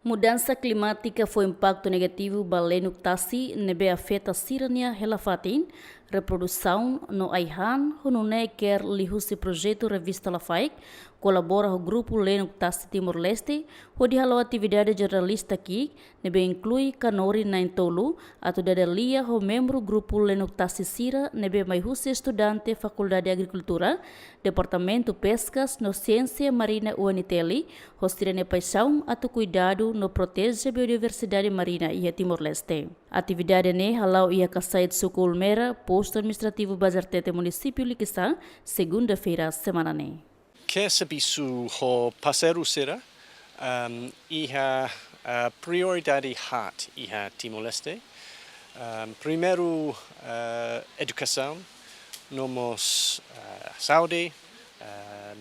Mudança climática foi impacto negativo para Lenuk Tasi, nebe afeta sirania helafatin, reprodução no aihan, hunune quer lihusi projeto revista Lafaik, colabora com o Grupo Lenuk Tasi Timor-Leste, hodi halo atividade jornalista aqui, nebe inclui kanori na intolu, atu dadalia ho membro Grupo Lenuk Tasi Sira, nebe mai husi estudante Faculdade de Agricultura, Departamento Pescas no Ciência Marina UNTL, hostirane paixão atu cuidado no protege a biodiversidade marina e a Timor-Leste. Atividade ne halau ia kasait suku Ulmera, posto administrativo Bazartete município Liquissá, segunda-feira semana ne. Que servisu ho parceiro será iha prioridade hat iha Timor-Leste. Primeiro educação, nomos saúde,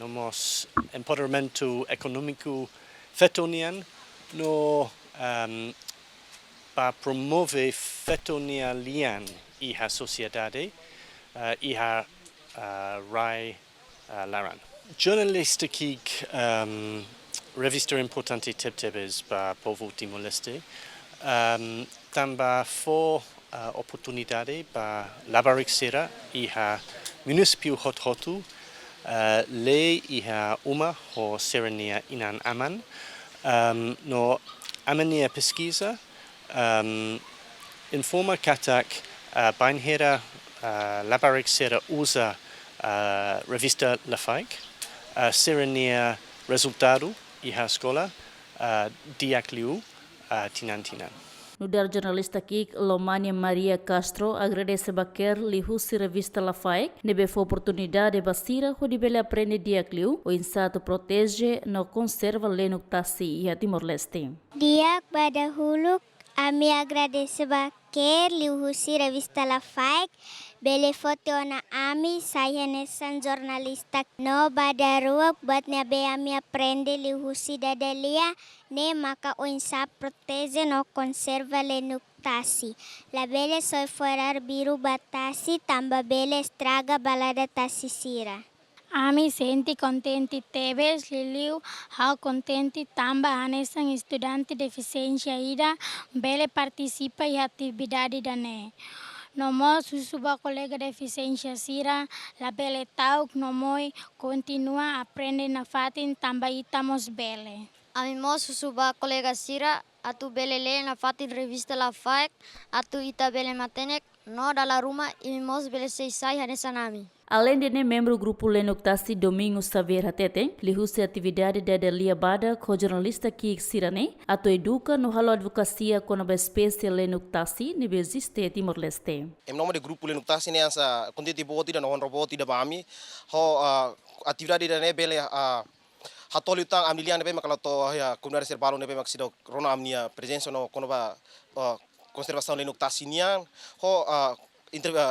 nomos empoderamento econômico fetonian, no para promover fetonialian iha sociedade iha rai laran. Jornalista que revista importante tebes para povo Timor-Leste também for oportunidade para labarixera iha município hot-hotu lei iha uma ho serenia inan aman no amania pesquisa informa katak bainhera labarixera usa revista Lafaik serenia resultado iha escola diakliu tinan. No dar jornalista aqui, Lomania Maria Castro agradece baquer lihusi revista Lafaik, nebe foi oportunidade de basira onde ele aprende diakliu, o insato protege no conserva Lenuk Tasi e a Timor-Leste. Diak pada huluk, ami agradece baquer lihusi revista Lafaik, bele foto na ami saya nesan jornalista no badaruak buat nabe ami aprende lihusi dadalia ne maka o insa protege no conserva Lenuk Tasi. La bele soy fuerar biru batasi tamba bele estraga balada tasi sira. Ami senti contenti tebes liliu how contenti tamba anesan estudante deficiência ida bele participa e atividade dane. Nomo susuba colega deficiência sira la bele tauk nomoi continua aprende na fatin tamba itamos bele. Ami mo susuba colega sira atu bele le na fatin revista Lafaik atu ita bele matenek no dala rumah imos bele seisai hanesan ami. Além de membro do Grupo Lenuk Tasi Domingos Xavier Hatete, lihusi atividade da Delia Bada com jornalista Kik Sirane, ato educa no halo advocacia kona-ba espécie Lenuk Tasi, nível existe Timor-Leste. Em nome do Grupo Lenuk Tasi, nessa contente boti da non roboti da bami, ho atividade da nebele hatoli utang amilian nebe makalato ya komunidade serbalo nebe maksido rona amnia presença no kona-ba konservasaun Lenuk Tasi nian, ho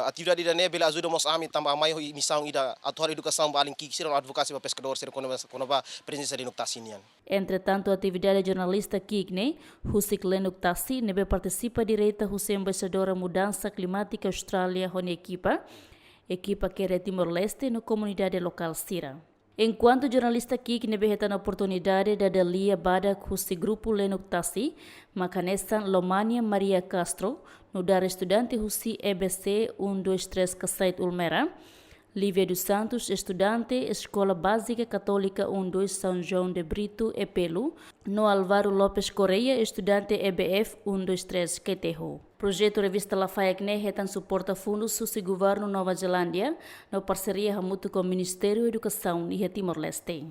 atividade da nebela ajuda mos ami tamba mai ho missão ida atuar educação baling kiksi no advocacia para pescador ser kona-ba presença Lenuk Tasi nian. Entretanto, a atividade jornalista Kikne, Husik Lenuk Tasi, nebe participa direita Hussein embaixadora mudança climática Austrália hone equipa que é Timor-Leste no comunidade local Sira. Enquanto jornalista Kik nebe reta oportunidade da Delia Bada Husi Grupo Lenuk Tasi, makanesan Lomania Maria Castro, no dar estudante Husi EBC 123 Kasait Ulmera, Lívia dos Santos, estudante Escola Básica Católica 12 São João de Brito e Pelu, no Álvaro Lopes Correia, estudante EBF 123 Quetejo. Projeto Revista Lafaik ne retan suporta fundos do governo Nova Zelândia, na parceria hamutuk com o Ministério da Educação e Timor-Leste.